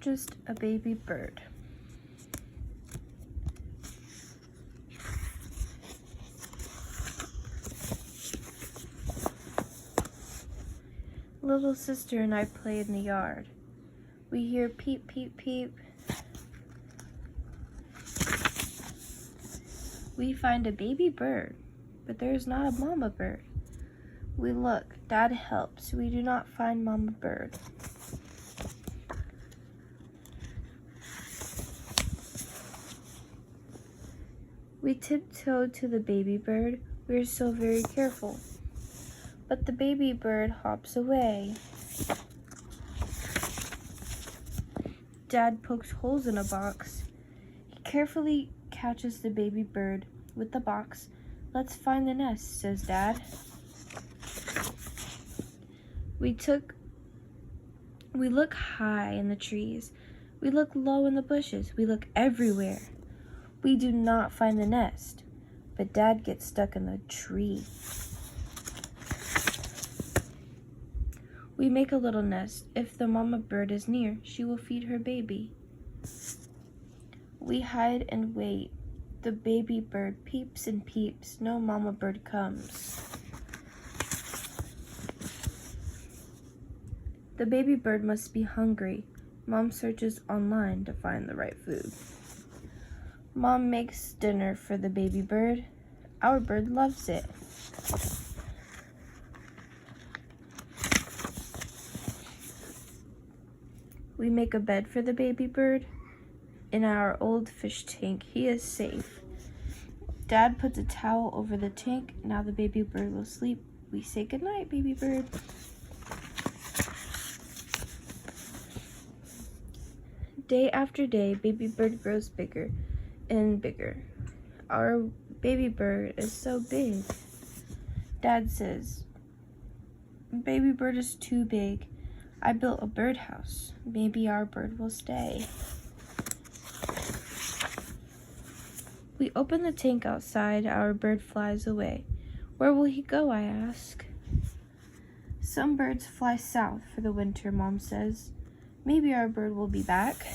just a baby bird. Little sister and I play in the yard. We hear peep, peep, peep. We find a baby bird, but there is not a mama bird. We look, Dad helps. We do not find mama bird. We tiptoe to the baby bird. We are so very careful. But the baby bird hops away. Dad pokes holes in a box. He carefully catches the baby bird with the box. Let's find the nest, says Dad. We look high in the trees. We look low in the bushes. We look everywhere. We do not find the nest, but Dad gets stuck in the tree. We make a little nest. If the mama bird is near, she will feed her baby. We hide and wait. The baby bird peeps and peeps. No mama bird comes. The baby bird must be hungry. Mom searches online to find the right food. Mom makes dinner for the baby bird. Our bird loves it. We make a bed for the baby bird. In our old fish tank, he is safe. Dad puts a towel over the tank. Now the baby bird will sleep. We say goodnight, baby bird. Day after day, baby bird grows bigger and bigger. Our baby bird is so big. Dad says, baby bird is too big. I built a birdhouse. Maybe our bird will stay. We open the tank outside. Our bird flies away. Where will he go, I ask. Some birds fly south for the winter, Mom says. Maybe our bird will be back.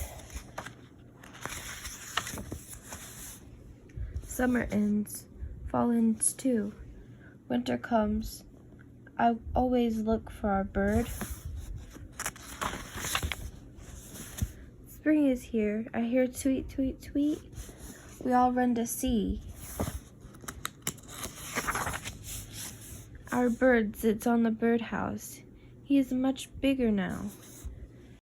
Summer ends. Fall ends too. Winter comes. I always look for our bird. Spring is here. I hear tweet, tweet, tweet. We all run to see. Our bird sits on the birdhouse. He is much bigger now.